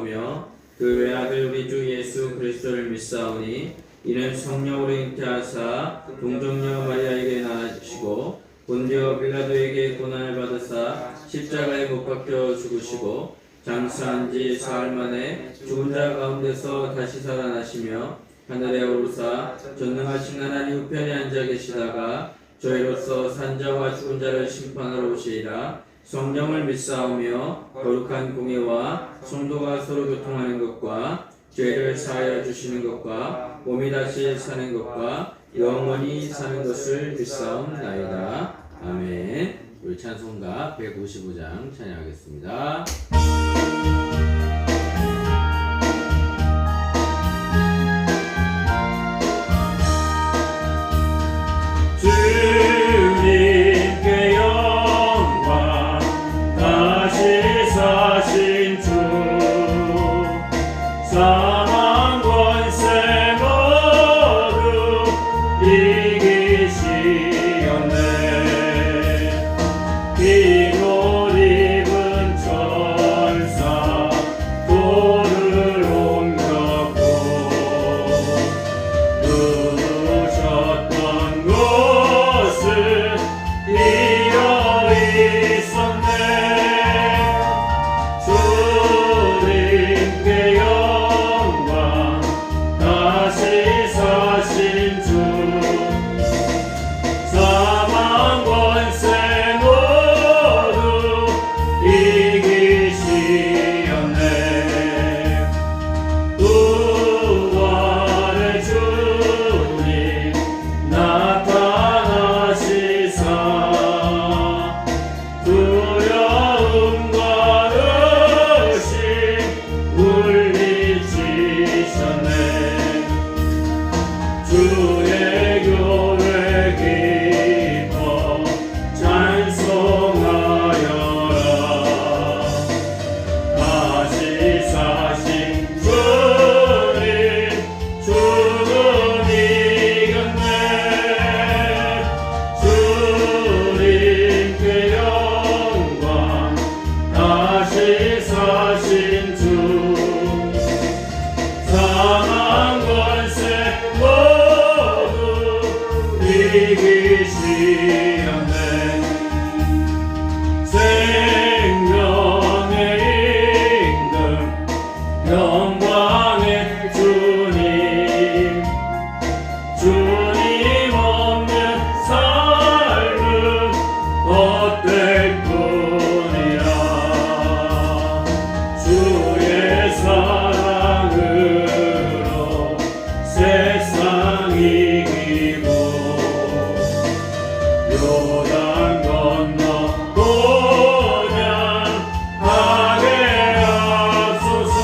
믿사오며 그 외아들 우리 주 예수 그리스도를 믿사오니 이는 성령으로 잉태하사 동정녀 마리아에게 낳으시고 본디오 빌라도에게 고난을 받으사 십자가에 못 박혀 죽으시고 장사한 지 사흘 만에 죽은 자 가운데서 다시 살아나시며 하늘에 오르사 전능하신 하나님 우편에 앉아 계시다가 저희로서 산자와 죽은 자를 심판하러 오시리라. 성령을 믿사오며 거룩한 공예와 성도가 서로 교통하는 것과 죄를 사하여 주시는 것과 몸이 다시 사는 것과 영원히 사는 것을 믿사옵나이다. 아멘. 우리 찬송가 155장 찬양하겠습니다. 주님께 영광 다시 사신 주 사망 권세 모두 이기시었네. 흰옷 입은 천사 돌을 옮겼고 누우셨던 곳을 이어 있었네. 주님께 영광 다시 사신 주 사망 권세 모두 이기시었네. 부활의 주님 나타나시사 두려움과 의심 물리치셨네. 주의 교회 기뻐 찬송하여라. 다시 사신 주님 죽음 이겼네. 주님께 영광 다시 사신 주 사망 권세 모두 이기시었네. 생명의 임금 영광의 주님 주님 없는 삶은 헛될 뿐이라. 주의 사랑으로 세상 이기고 요단 건너 고난하게 하소서.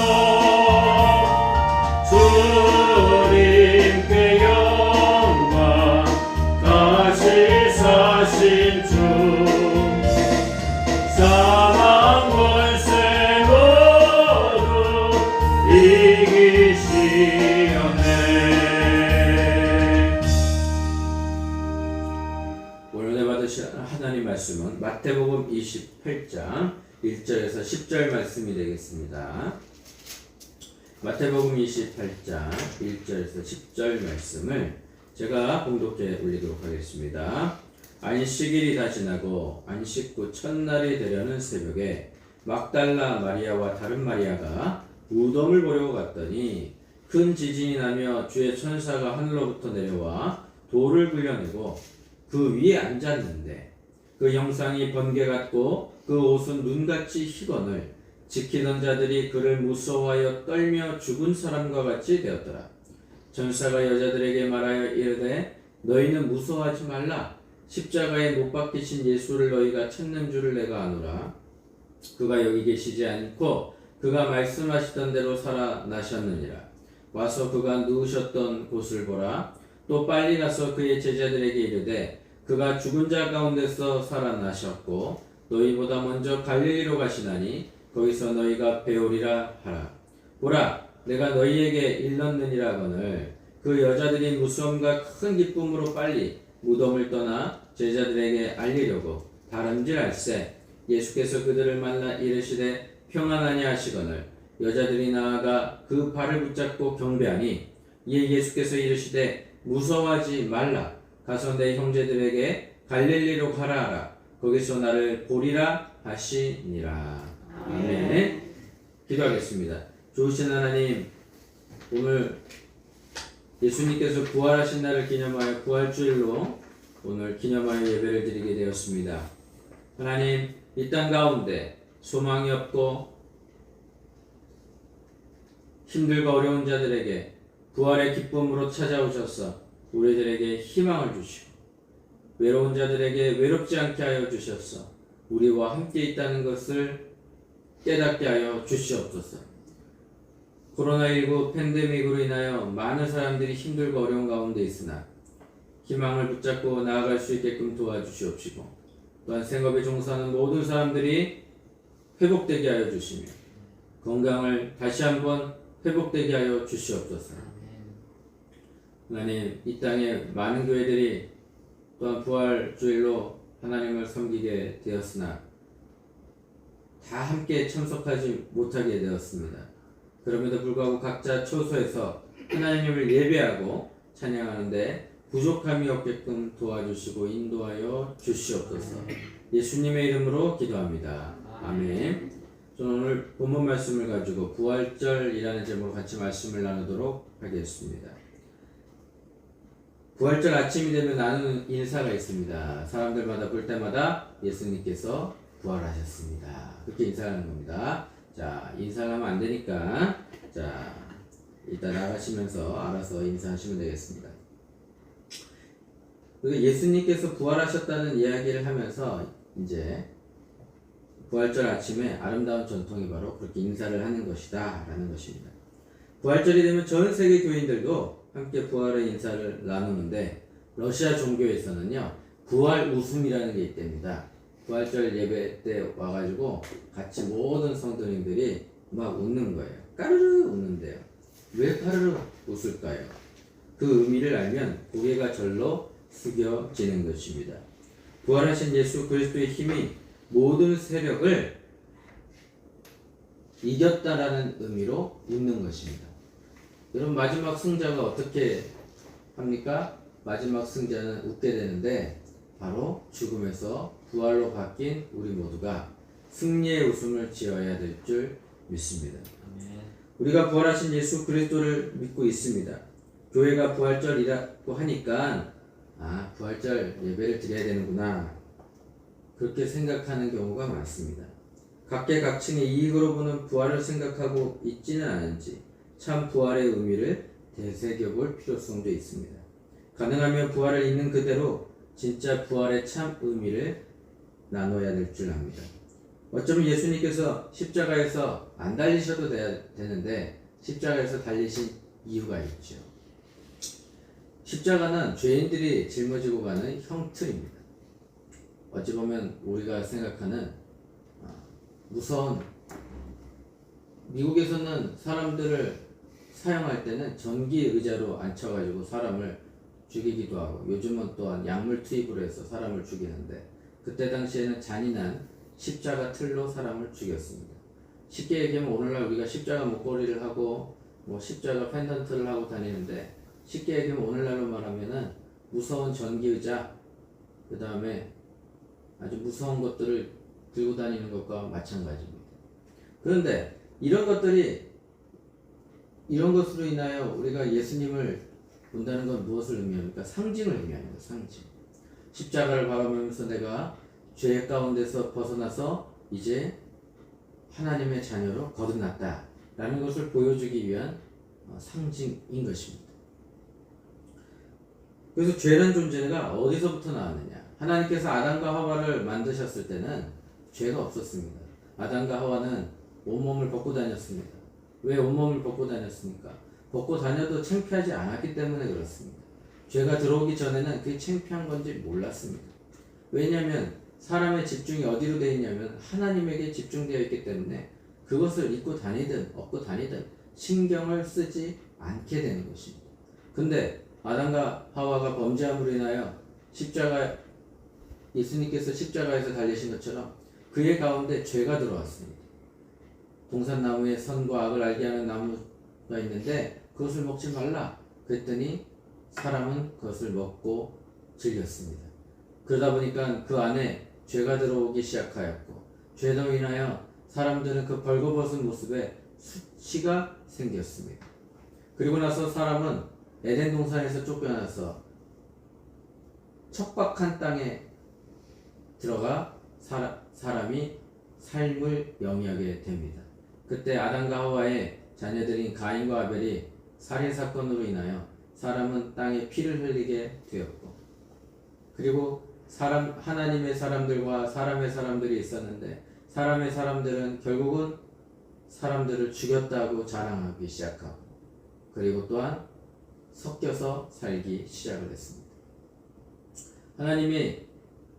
주님께 영광 다시 사신 주 사망 권세 모두 이기시었네. 오늘 은혜 받으실 하나님 말씀은 마태복음 28장 1절에서 10절 말씀이 되겠습니다. 마태복음 28장 1절에서 10절 말씀을 제가 봉독해 올리도록 하겠습니다. 안식일이 다 지나고 안식 후 첫날이 되려는 새벽에 막달라 마리아와 다른 마리아가 무덤을 보려고 갔더니 큰 지진이 나며 주의 천사가 하늘로부터 내려와 돌을 굴려내고 그 위에 앉았는데 그 형상이 번개 같고 그 옷은 눈같이 희거늘 지키던 자들이 그를 무서워하여 떨며 죽은 사람과 같이 되었더라. 천사가 여자들에게 말하여 이르되 너희는 무서워하지 말라. 십자가에 못 박히신 예수를 너희가 찾는 줄을 내가 아노라. 그가 여기 계시지 않고 그가 말씀하시던 대로 살아나셨느니라. 와서 그가 누우셨던 곳을 보라. 또 빨리 가서 그의 제자들에게 이르되 그가 죽은 자 가운데서 살아나셨고 너희보다 먼저 갈릴리로 가시나니 거기서 너희가 배우리라 하라. 보라, 내가 너희에게 일렀느니라거늘 그 여자들이 무서움과 큰 기쁨으로 빨리 무덤을 떠나 제자들에게 알리려고 다름질할세 예수께서 그들을 만나 이르시되 평안하냐 하시거늘 여자들이 나아가 그 발을 붙잡고 경배하니 이에 예수께서 이르시되 무서워하지 말라. 가서 내 형제들에게 갈릴리로 가라 하라. 거기서 나를 보리라 하시니라. 아멘. 기도하겠습니다. 좋으신 하나님, 오늘 예수님께서 부활하신 날을 기념하여 부활주일로 오늘 기념하여 예배를 드리게 되었습니다. 하나님, 이 땅 가운데 소망이 없고 힘들고 어려운 자들에게 부활의 기쁨으로 찾아오셔서 우리들에게 희망을 주시고 외로운 자들에게 외롭지 않게 하여 주셔서 우리와 함께 있다는 것을 깨닫게 하여 주시옵소서. 코로나19 팬데믹으로 인하여 많은 사람들이 힘들고 어려운 가운데 있으나 희망을 붙잡고 나아갈 수 있게끔 도와주시옵시고 또한 생업에 종사하는 모든 사람들이 회복되게 하여 주시며 건강을 다시 한번 회복되게 하여 주시옵소서. 하나님, 이 땅에 많은 교회들이 또한 부활주일로 하나님을 섬기게 되었으나 다 함께 참석하지 못하게 되었습니다. 그럼에도 불구하고 각자 처소에서 하나님을 예배하고 찬양하는데 부족함이 없게끔 도와주시고 인도하여 주시옵소서. 예수님의 이름으로 기도합니다. 아멘. 저는 오늘 본문 말씀을 가지고 부활절이라는 제목으로 같이 말씀을 나누도록 하겠습니다. 부활절 아침이 되면 나누는 인사가 있습니다. 사람들마다 볼 때마다 예수님께서 부활하셨습니다. 그렇게 인사하는 겁니다. 자, 인사를 하면 안 되니까 자, 이따 나가시면서 알아서 인사하시면 되겠습니다. 그리고 예수님께서 부활하셨다는 이야기를 하면서 이제 부활절 아침에 아름다운 전통이 바로 그렇게 인사를 하는 것이다 라는 것입니다. 부활절이 되면 전 세계 교인들도 함께 부활의 인사를 나누는데 러시아 종교에서는요 부활 웃음이라는 게 있답니다. 부활절 예배 때 와가지고 같이 모든 성도님들이 막 웃는 거예요. 까르르 웃는데요. 왜 까르르 웃을까요? 그 의미를 알면 고개가 절로 숙여지는 것입니다. 부활하신 예수 그리스도의 힘이 모든 세력을 이겼다라는 의미로 웃는 것입니다. 여러분, 마지막 승자가 어떻게 합니까? 마지막 승자는 웃게 되는데 바로 죽음에서 부활로 바뀐 우리 모두가 승리의 웃음을 지어야 될 줄 믿습니다. 우리가 부활하신 예수 그리스도를 믿고 있습니다. 교회가 부활절이라고 하니까 부활절 예배를 드려야 되는구나 그렇게 생각하는 경우가 많습니다. 각계각층의 이익으로 보는 부활을 생각하고 있지는 않은지 참 부활의 의미를 되새겨볼 필요성도 있습니다. 가능하면 부활을 있는 그대로 진짜 부활의 참 의미를 나눠야 될 줄 압니다. 어쩌면 예수님께서 십자가에서 안 달리셔도 되는데 십자가에서 달리신 이유가 있죠. 십자가는 죄인들이 짊어지고 가는 형틀입니다. 어찌 보면 우리가 생각하는 무서운, 미국에서는 사람들을 사용할 때는 전기 의자로 앉혀가지고 사람을 죽이기도 하고 요즘은 또한 약물 투입으로 해서 사람을 죽이는데 그때 당시에는 잔인한 십자가 틀로 사람을 죽였습니다. 쉽게 얘기하면 오늘날 우리가 십자가 목걸이를 하고 뭐 십자가 펜던트를 하고 다니는데 쉽게 얘기하면 오늘날로 말하면은 무서운 전기 의자 그 다음에 아주 무서운 것들을 들고 다니는 것과 마찬가지입니다. 그런데 이런 것으로 인하여 우리가 예수님을 본다는 건 무엇을 의미합니까? 상징을 의미하는 거예요. 상징. 십자가를 바라보면서 내가 죄 가운데서 벗어나서 이제 하나님의 자녀로 거듭났다 라는 것을 보여주기 위한 상징인 것입니다. 그래서 죄란 존재가 어디서부터 나왔느냐? 하나님께서 아담과 하와를 만드셨을 때는 죄가 없었습니다. 아담과 하와는 온몸을 벗고 다녔습니다. 왜 온몸을 벗고 다녔습니까? 벗고 다녀도 창피하지 않았기 때문에 그렇습니다. 죄가 들어오기 전에는 그게 창피한 건지 몰랐습니다. 왜냐하면 사람의 집중이 어디로 되어 있냐면 하나님에게 집중되어 있기 때문에 그것을 입고 다니든 얻고 다니든 신경을 쓰지 않게 되는 것입니다. 근데 아담과 하와가 범죄함으로 인하여 예수님께서 십자가에서 달리신 것처럼 그의 가운데 죄가 들어왔습니다. 동산나무에 선과 악을 알게 하는 나무가 있는데 그것을 먹지 말라. 그랬더니 사람은 그것을 먹고 즐겼습니다. 그러다 보니까 그 안에 죄가 들어오기 시작하였고 죄로 인하여 사람들은 그 벌거벗은 모습에 수치가 생겼습니다. 그리고 나서 사람은 에덴 동산에서 쫓겨나서 척박한 땅에 들어가 사람이 삶을 영위하게 됩니다. 그때 아담과 하와의 자녀들인 가인과 아벨이 살인 사건으로 인하여 사람은 땅에 피를 흘리게 되었고, 그리고 하나님의 사람들과 사람의 사람들이 있었는데 사람의 사람들은 결국은 사람들을 죽였다고 자랑하기 시작하고, 그리고 또한 섞여서 살기 시작을 했습니다. 하나님이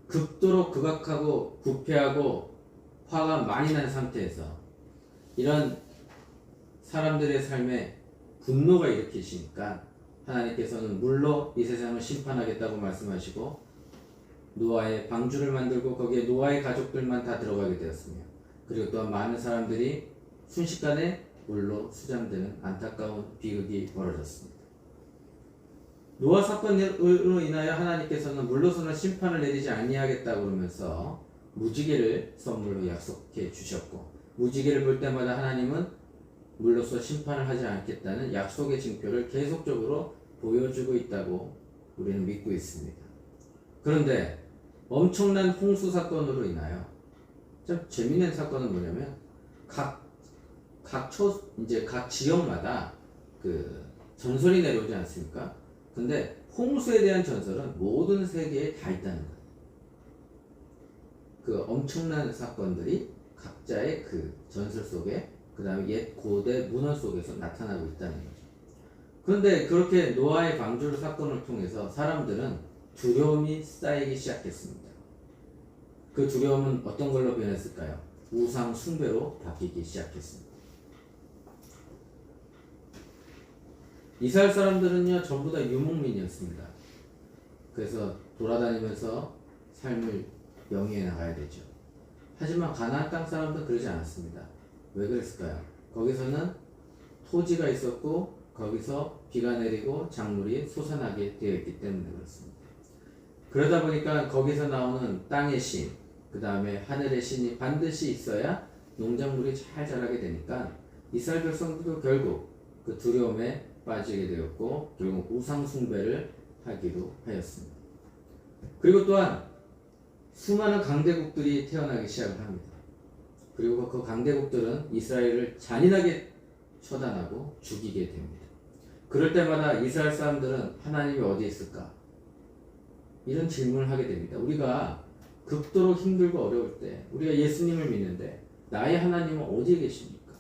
극도로 극악하고 부패하고 화가 많이 난 상태에서 이런 사람들의 삶에 분노가 일으키시니까 하나님께서는 물로 이 세상을 심판하겠다고 말씀하시고 노아의 방주를 만들고 거기에 노아의 가족들만 다 들어가게 되었으며, 그리고 또한 많은 사람들이 순식간에 물로 수잠되는 안타까운 비극이 벌어졌습니다. 노아 사건으로 인하여 하나님께서는 물로서는 심판을 내리지 아니하겠다고 그러면서 무지개를 선물로 약속해 주셨고, 무지개를 볼 때마다 하나님은 물로서 심판을 하지 않겠다는 약속의 징표를 계속적으로 보여주고 있다고 우리는 믿고 있습니다. 그런데 엄청난 홍수 사건으로 인하여 좀 재미있는 사건은 뭐냐면 각 지역마다 그 전설이 내려오지 않습니까? 근데 홍수에 대한 전설은 모든 세계에 다 있다는 거예요. 그 엄청난 사건들이 각자의 그 전설 속에, 그 다음에 옛 고대 문헌 속에서 나타나고 있다는 거죠. 그런데 그렇게 노아의 방주 사건을 통해서 사람들은 두려움이 쌓이기 시작했습니다. 그 두려움은 어떤 걸로 변했을까요? 우상 숭배로 바뀌기 시작했습니다. 이스라엘 사람들은요 전부 다 유목민이었습니다. 그래서 돌아다니면서 삶을 영위해 나가야 되죠. 하지만 가나안 땅 사람들은 그러지 않았습니다. 왜 그랬을까요? 거기서는 토지가 있었고 거기서 비가 내리고 작물이 솟아나게 되어 있기 때문에 그렇습니다. 그러다 보니까 거기서 나오는 땅의 신, 그 다음에 하늘의 신이 반드시 있어야 농작물이 잘 자라게 되니까 이스라엘 백성들도 결국 그 두려움에 빠지게 되었고 결국 우상 숭배를 하기로 하였습니다. 그리고 또한 수많은 강대국들이 태어나기 시작을 합니다. 그리고 그 강대국들은 이스라엘을 잔인하게 처단하고 죽이게 됩니다. 그럴 때마다 이스라엘 사람들은 하나님이 어디 있을까? 이런 질문을 하게 됩니다. 우리가 극도로 힘들고 어려울 때 우리가 예수님을 믿는데 나의 하나님은 어디에 계십니까?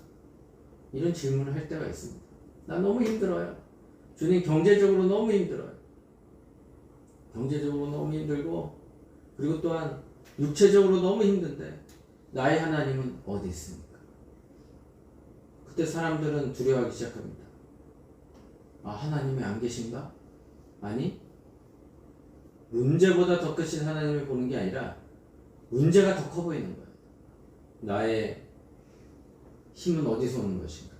이런 질문을 할 때가 있습니다. 나 너무 힘들어요. 주님, 경제적으로 너무 힘들어요. 경제적으로 너무 힘들고 그리고 또한 육체적으로 너무 힘든데 나의 하나님은 어디 있습니까? 그때 사람들은 두려워하기 시작합니다. 아, 하나님이 안 계신가? 아니, 문제보다 더 크신 하나님을 보는 게 아니라 문제가 더 커 보이는 거예요. 나의 힘은 어디서 오는 것인가?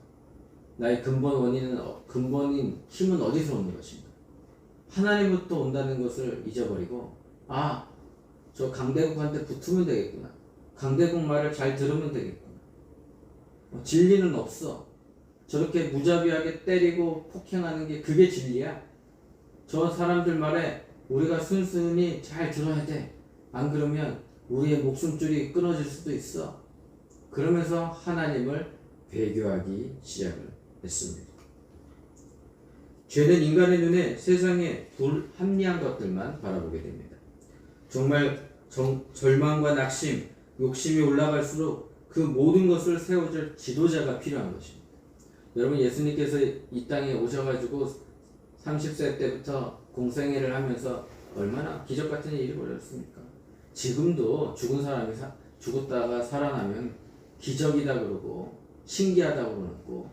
나의 근본인 힘은 어디서 오는 것인가? 하나님부터 온다는 것을 잊어버리고, 아, 저 강대국한테 붙으면 되겠구나. 강대국 말을 잘 들으면 되겠구나. 진리는 없어. 저렇게 무자비하게 때리고 폭행하는 게 그게 진리야. 저 사람들 말에 우리가 순순히 잘 들어야 돼. 안 그러면 우리의 목숨줄이 끊어질 수도 있어. 그러면서 하나님을 배교하기 시작을 했습니다. 죄는 인간의 눈에 세상의 불합리한 것들만 바라보게 됩니다. 정말 절망과 낙심, 욕심이 올라갈수록 그 모든 것을 세워줄 지도자가 필요한 것입니다. 여러분, 예수님께서 이 땅에 오셔가지고 30세 때부터 공생애를 하면서 얼마나 기적 같은 일이 벌어졌습니까? 지금도 죽은 사람이 죽었다가 살아나면 기적이다 그러고 신기하다고 그러고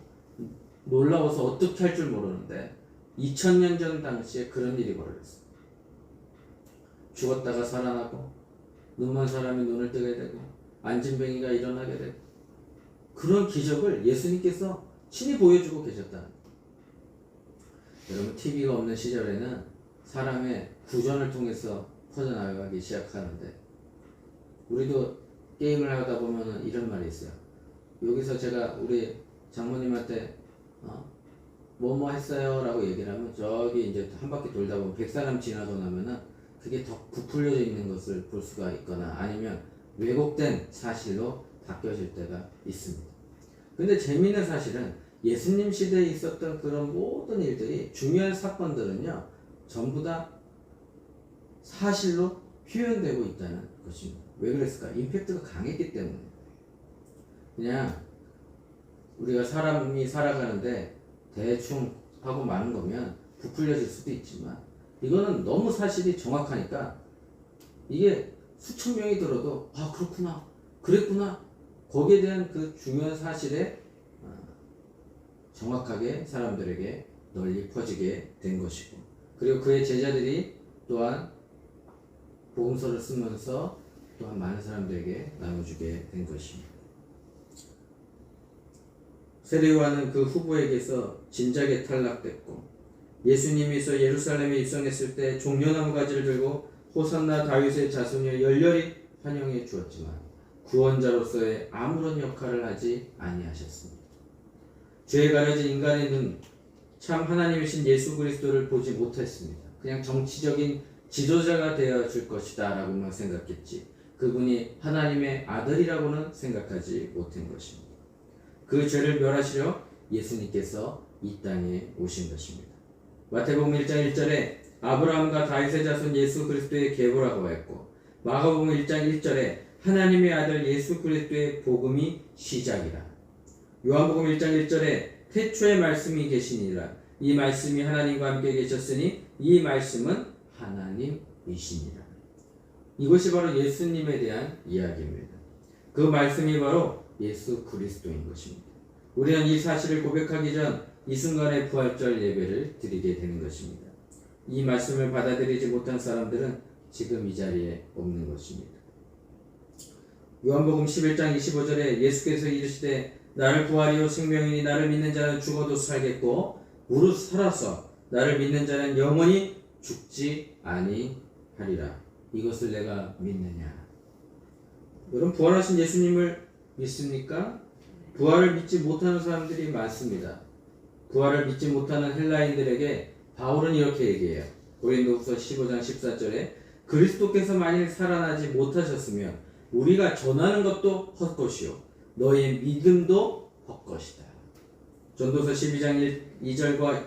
놀라워서 어떻게 할 줄 모르는데 2000년 전 당시에 그런 일이 벌어졌어요. 죽었다가 살아나고 눈먼 사람이 눈을 뜨게 되고 안진뱅이가 일어나게 되고 그런 기적을 예수님께서 친히 보여주고 계셨다. 여러분, TV가 없는 시절에는 사람의 구전을 통해서 퍼져나가기 시작하는데, 우리도 게임을 하다 보면 이런 말이 있어요. 여기서 제가 우리 장모님한테 뭐뭐 했어요 라고 얘기를 하면, 저기 이제 한 바퀴 돌다 보면 100사람 지나고 나면은 그게 더 부풀려져 있는 것을 볼 수가 있거나, 아니면 왜곡된 사실로 바뀌어질 때가 있습니다. 근데 재미있는 사실은 예수님 시대에 있었던 그런 모든 일들이, 중요한 사건들은요, 전부 다 사실로 표현되고 있다는 것입니다. 왜 그랬을까? 임팩트가 강했기 때문에. 그냥 우리가 사람이 살아가는데 대충 하고 마는 거면 부풀려질 수도 있지만, 이거는 너무 사실이 정확하니까 이게 수천 명이 들어도 아, 그렇구나, 그랬구나, 거기에 대한 그 중요한 사실에 정확하게 사람들에게 널리 퍼지게 된 것이고, 그리고 그의 제자들이 또한 복음서를 쓰면서 또한 많은 사람들에게 나눠주게 된 것입니다. 세례요한은 그 후보에게서 진작에 탈락됐고, 예수님이서 예루살렘에 입성했을 때 종려나무 가지를 들고 호산나 다윗의 자손이여 열렬히 환영해 주었지만 구원자로서의 아무런 역할을 하지 아니하셨습니다. 죄에 가려진 인간의 눈, 참 하나님이신 예수 그리스도를 보지 못했습니다. 그냥 정치적인 지도자가 되어줄 것이다 라고만 생각했지, 그분이 하나님의 아들이라고는 생각하지 못한 것입니다. 그 죄를 멸하시려 예수님께서 이 땅에 오신 것입니다. 마태복음 1장 1절에 아브라함과 다윗의 자손 예수 그리스도의 계보라고 했고, 마가복음 1장 1절에 하나님의 아들 예수 그리스도의 복음이 시작이라. 요한복음 1장 1절에 태초에 말씀이 계시니라. 이 말씀이 하나님과 함께 계셨으니 이 말씀은 하나님이시니라. 이것이 바로 예수님에 대한 이야기입니다. 그 말씀이 바로 예수 그리스도인 것입니다. 우리는 이 사실을 고백하기 전 이 순간에 부활절 예배를 드리게 되는 것입니다. 이 말씀을 받아들이지 못한 사람들은 지금 이 자리에 없는 것입니다. 요한복음 11장 25절에 예수께서 이르시되 나를 부활이요 생명이니 나를 믿는 자는 죽어도 살겠고 무릇 살아서 나를 믿는 자는 영원히 죽지 아니하리라. 이것을 내가 믿느냐? 여러분, 부활하신 예수님을 믿습니까? 부활을 믿지 못하는 사람들이 많습니다. 부활을 믿지 못하는 헬라인들에게 바울은 이렇게 얘기해요. 고린도후서 15장 14절에 그리스도께서 만일 살아나지 못하셨으면 우리가 전하는 것도 헛것이요 너의 믿음도 헛것이다. 전도서 12장 2절과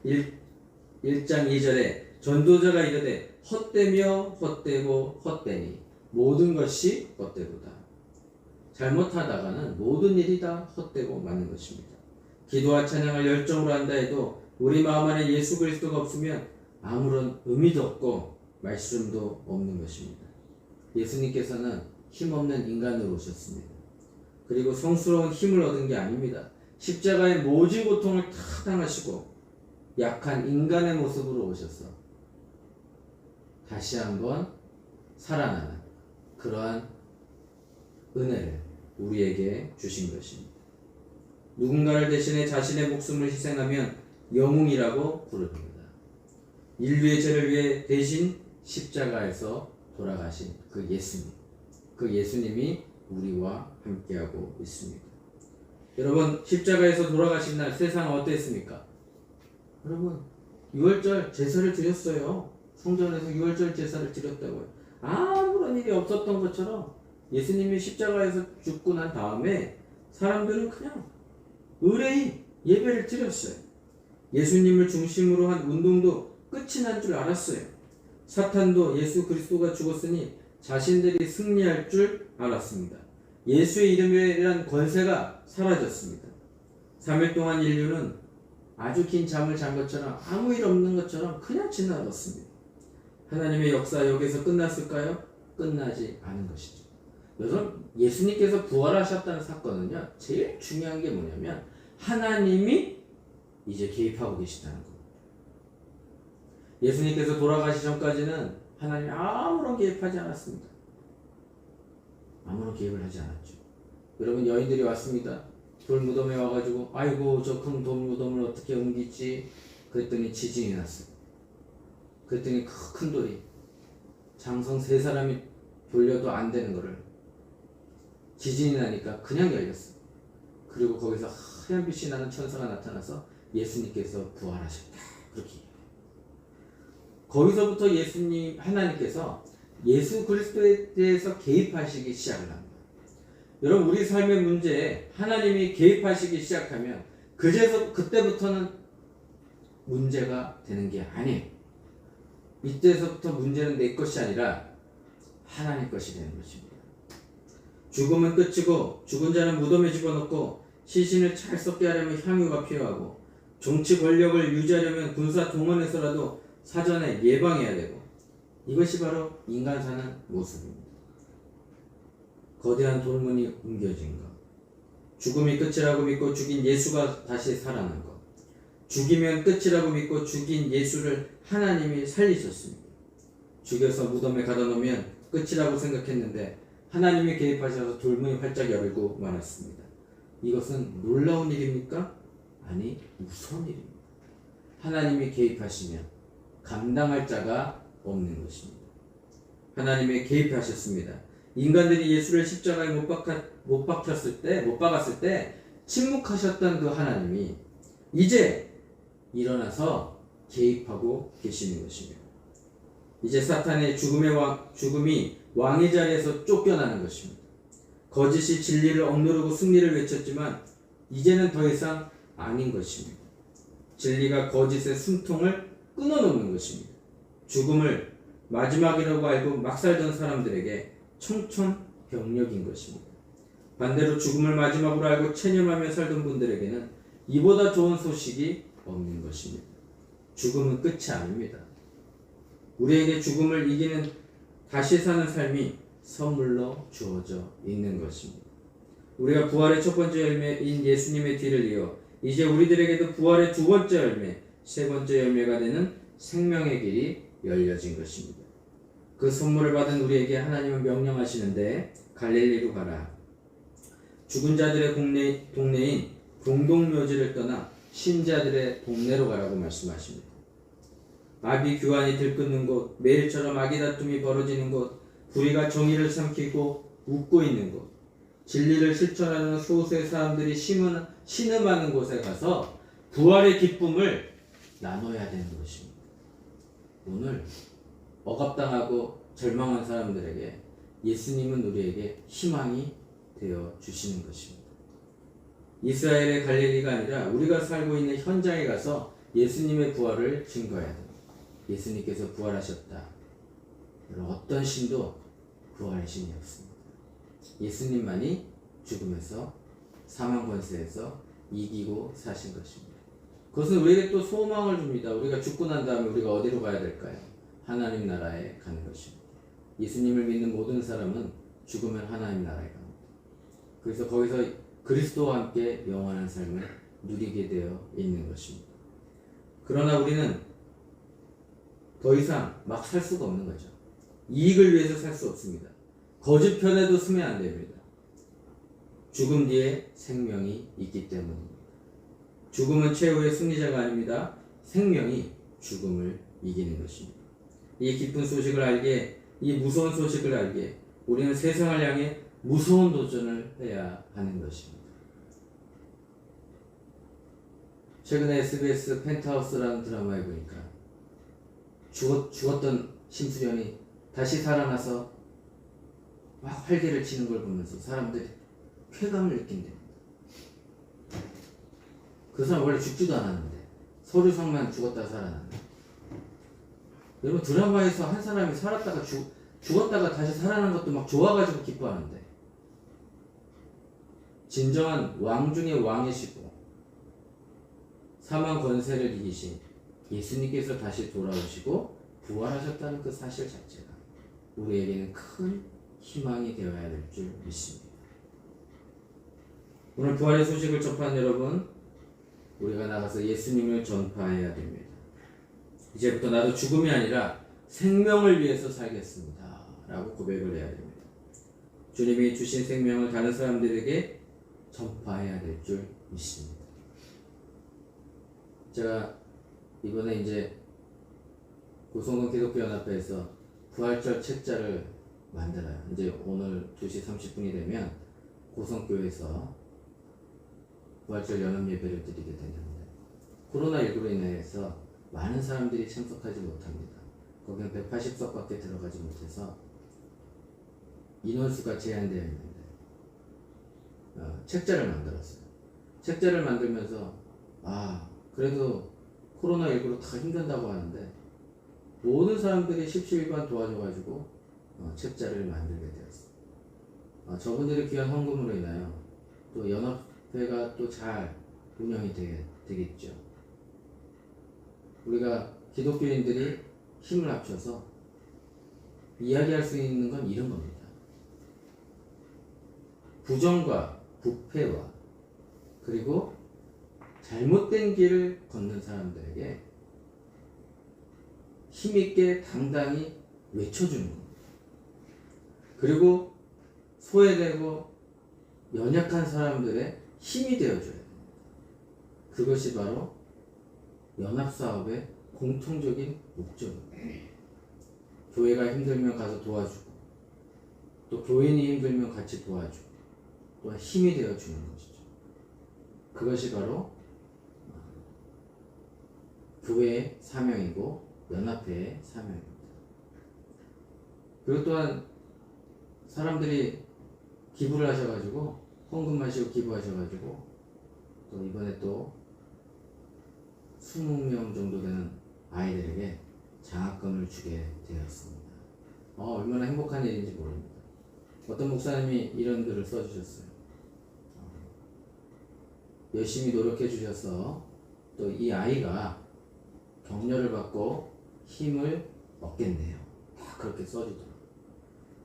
1장 2절에 전도자가 이르되 헛되며 헛되고 헛되니 모든 것이 헛되도다. 잘못하다가는 모든 일이 다 헛되고 맞는 것입니다. 기도와 찬양을 열정으로 한다 해도 우리 마음 안에 예수 그리스도가 없으면 아무런 의미도 없고 말씀도 없는 것입니다. 예수님께서는 힘없는 인간으로 오셨습니다. 그리고 성스러운 힘을 얻은 게 아닙니다. 십자가의 모진 고통을 다 당하시고 약한 인간의 모습으로 오셔서 다시 한번 살아나는 그러한 은혜를 우리에게 주신 것입니다. 누군가를 대신해 자신의 목숨을 희생하면 영웅이라고 부릅니다. 인류의 죄를 위해 대신 십자가에서 돌아가신 그 예수님, 그 예수님이 우리와 함께하고 있습니다. 여러분, 십자가에서 돌아가신 날 세상은 어땠습니까? 여러분, 유월절 제사를 드렸어요. 성전에서 유월절 제사를 드렸다고요. 아무런 일이 없었던 것처럼 예수님이 십자가에서 죽고 난 다음에 사람들은 그냥 의뢰인 예배를 드렸어요. 예수님을 중심으로 한 운동도 끝이 난 줄 알았어요. 사탄도 예수 그리스도가 죽었으니 자신들이 승리할 줄 알았습니다. 예수의 이름이란 권세가 사라졌습니다. 3일 동안 인류는 아주 긴 잠을 잔 것처럼 아무 일 없는 것처럼 그냥 지나갔습니다. 하나님의 역사 여기서 끝났을까요? 끝나지 않은 것이죠. 여러분, 예수님께서 부활하셨다는 사건은요, 제일 중요한 게 뭐냐면 하나님이 이제 개입하고 계시다는 겁니다. 예수님께서 돌아가시 전까지는 하나님이 아무런 개입하지 않았습니다. 아무런 개입을 하지 않았죠. 여러분, 여인들이 왔습니다. 돌무덤에 와가지고 아이고 저 큰 돌무덤을 어떻게 옮기지? 그랬더니 지진이 났어. 그랬더니 큰 돌이 장성 3사람이 돌려도 안 되는 거를 지진이 나니까 그냥 열렸어. 그리고 거기서 하얀 빛이 나는 천사가 나타나서 예수님께서 부활하셨다. 그렇게 거기서부터 예수님 하나님께서 예수 그리스도에 대해서 개입하시기 시작을 합니다. 여러분 우리 삶의 문제에 하나님이 개입하시기 시작하면 그때부터는 문제가 되는 게 아니에요. 이때서부터 문제는 내 것이 아니라 하나님 것이 되는 것입니다. 죽음은 끝이고 죽은 자는 무덤에 집어넣고 시신을 잘 썩게 하려면 향유가 필요하고 정치 권력을 유지하려면 군사 동원해서라도 사전에 예방해야 되고 이것이 바로 인간 사는 모습입니다. 거대한 돌문이 옮겨진 것, 죽음이 끝이라고 믿고 죽인 예수가 다시 살아난 것, 죽이면 끝이라고 믿고 죽인 예수를 하나님이 살리셨습니다. 죽여서 무덤에 가둬놓으면 끝이라고 생각했는데 하나님이 개입하셔서 돌문이 활짝 열리고 말았습니다. 이것은 놀라운 일입니까? 아니, 무서운 일입니다. 하나님이 개입하시면 감당할 자가 없는 것입니다. 하나님이 개입하셨습니다. 인간들이 예수를 십자가에 못 박았을 때 침묵하셨던 그 하나님이 이제 일어나서 개입하고 계시는 것입니다. 이제 사탄의 죽음이 왕의 자리에서 쫓겨나는 것입니다. 거짓이 진리를 억누르고 승리를 외쳤지만 이제는 더 이상 아닌 것입니다. 진리가 거짓의 숨통을 끊어놓는 것입니다. 죽음을 마지막이라고 알고 막 살던 사람들에게 청천벽력인 것입니다. 반대로 죽음을 마지막으로 알고 체념하며 살던 분들에게는 이보다 좋은 소식이 없는 것입니다. 죽음은 끝이 아닙니다. 우리에게 죽음을 이기는 다시 사는 삶이 선물로 주어져 있는 것입니다. 우리가 부활의 첫 번째 열매인 예수님의 뒤를 이어 이제 우리들에게도 부활의 두 번째 열매, 세 번째 열매가 되는 생명의 길이 열려진 것입니다. 그 선물을 받은 우리에게 하나님은 명령하시는데 갈릴리로 가라. 죽은 자들의 동네인 공동묘지를 떠나 신자들의 동네로 가라고 말씀하십니다. 아비 규환이 들끓는 곳, 매일처럼 아기 다툼이 벌어지는 곳, 불의가 정의를 삼키고 웃고 있는 곳, 진리를 실천하는 소수의 사람들이 신음하는 곳에 가서 부활의 기쁨을 나눠야 되는 것입니다. 오늘 억압당하고 절망한 사람들에게 예수님은 우리에게 희망이 되어 주시는 것입니다. 이스라엘의 갈릴리가 아니라 우리가 살고 있는 현장에 가서 예수님의 부활을 증거해야 됩니다. 예수님께서 부활하셨다. 어떤 신도 부활의 신이 없습니다. 예수님만이 죽음에서 사망 권세에서 이기고 사신 것입니다. 그것은 우리에게 또 소망을 줍니다. 우리가 죽고 난 다음에 우리가 어디로 가야 될까요? 하나님 나라에 가는 것입니다. 예수님을 믿는 모든 사람은 죽으면 하나님 나라에 갑니다. 그래서 거기서 그리스도와 함께 영원한 삶을 누리게 되어 있는 것입니다. 그러나 우리는 더 이상 막 살 수가 없는 거죠. 이익을 위해서 살 수 없습니다. 거짓 편에도 쓰면 안 됩니다. 죽음 뒤에 생명이 있기 때문입니다. 죽음은 최후의 승리자가 아닙니다. 생명이 죽음을 이기는 것입니다. 이 기쁜 소식을 알게, 이 무서운 소식을 알게 우리는 세상을 향해 무서운 도전을 해야 하는 것입니다. 최근에 SBS 펜트하우스라는 드라마에 보니까 죽었던 심수련이 다시 살아나서 막 활개를 치는 걸 보면서 사람들이 쾌감을 느낀대. 그 사람 원래 죽지도 않았는데 서류상만 죽었다가 살아났네. 여러분 드라마에서 한 사람이 살았다가 죽었다가 다시 살아난 것도 막 좋아가지고 기뻐하는데 진정한 왕 중의 왕이시고 사망 권세를 이기신 예수님께서 다시 돌아오시고 부활하셨다는 그 사실 자체가 우리에게는 큰 희망이 되어야 될 줄 믿습니다. 오늘 부활의 소식을 접한 여러분, 우리가 나가서 예수님을 전파해야 됩니다. 이제부터 나도 죽음이 아니라 생명을 위해서 살겠습니다 라고 고백을 해야 됩니다. 주님이 주신 생명을 다른 사람들에게 전파해야 될 줄 믿습니다. 제가 이번에 이제 고성군 기독교연합회에서 부활절 책자를 만들어요. 이제 오늘 2시 30분이 되면 고성교에서 부활절 연합 예배를 드리게 되는데 코로나19로 인해서 많은 사람들이 참석하지 못합니다. 거기는 180석밖에 들어가지 못해서 인원수가 제한되어 있는데 책자를 만들었어요. 책자를 만들면서 그래도 코로나19로 다 힘든다고 하는데 모든 사람들이 십시일반 도와줘가지고 책자를 만들게 되었어요. 저분들의 귀한 헌금으로 인하여 또 연합회가 또 잘 운영이 되겠죠. 우리가 기독교인들이 힘을 합쳐서 이야기할 수 있는 건 이런 겁니다. 부정과 부패와 그리고 잘못된 길을 걷는 사람들에게 힘있게 당당히 외쳐주는 겁니다. 그리고 소외되고 연약한 사람들의 힘이 되어줘야 됩니다. 그것이 바로 연합사업의 공통적인 목적입니다. 교회가 힘들면 가서 도와주고 또 교인이 힘들면 같이 도와주고 또한 힘이 되어주는 것이죠. 그것이 바로 교회의 사명이고 연합회의 사명입니다. 그리고 또한 사람들이 기부를 하셔가지고 헌금하시고 기부하셔가지고 또 이번에 또 20명 정도 되는 아이들에게 장학금을 주게 되었습니다. 얼마나 행복한 일인지 모릅니다. 어떤 목사님이 이런 글을 써주셨어요. 열심히 노력해 주셔서 또 이 아이가 격려를 받고 힘을 얻겠네요. 다 그렇게 써주더라고요.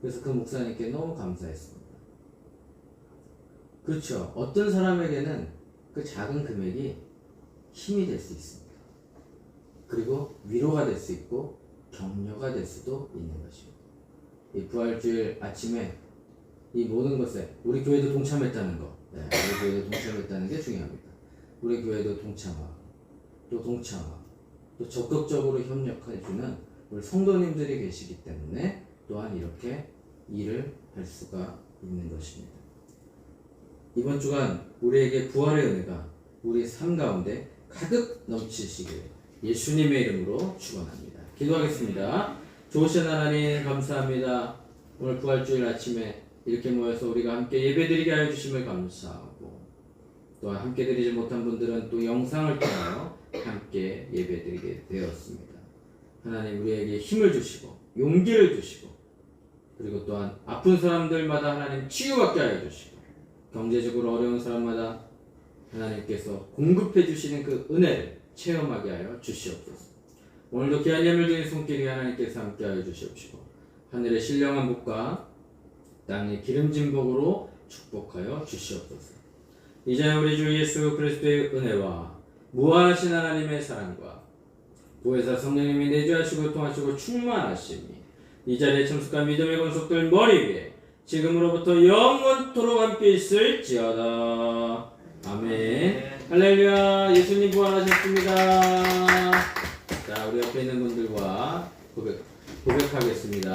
그래서 그 목사님께 너무 감사했습니다. 그렇죠. 어떤 사람에게는 그 작은 금액이 힘이 될 수 있습니다. 그리고 위로가 될 수 있고 격려가 될 수도 있는 것입니다. 이 부활주일 아침에 이 모든 것에 우리 교회도 동참했다는 거, 우리 교회도 동참했다는 게 중요합니다. 우리 교회도 동참하고 또 적극적으로 협력해주는 우리 성도님들이 계시기 때문에 또한 이렇게 일을 할 수가 있는 것입니다. 이번 주간 우리에게 부활의 은혜가 우리 삶 가운데 가득 넘치시길 예수님의 이름으로 축원합니다. 기도하겠습니다. 좋으신 하나님 감사합니다. 오늘 부활주일 아침에 이렇게 모여서 우리가 함께 예배드리게 하여 주심을 감사하고 또한 함께 드리지 못한 분들은 또 영상을 통하여 함께 예배드리게 되었습니다. 하나님 우리에게 힘을 주시고 용기를 주시고 그리고 또한 아픈 사람들마다 하나님 치유받게 하여 주시고 경제적으로 어려운 사람마다 하나님께서 공급해 주시는 그 은혜를 체험하게 하여 주시옵소서. 오늘도 귀한 예물 드린 손길이 하나님께서 함께 하여 주시옵시고 하늘의 신령한 복과 땅의 기름진 복으로 축복하여 주시옵소서. 이제 우리 주 예수 그리스도의 은혜와 무한하신 하나님의 사랑과 보혜사 성령님이 내주하시고 통하시고 충만하심이 이 자리에 참석한 믿음의 권속들 머리 위에 지금으로부터 영원토록 함께 있을지어다. 아멘. 할렐루야. 예수님 부활하셨습니다. 자, 우리 옆에 있는 분들과 고백하겠습니다.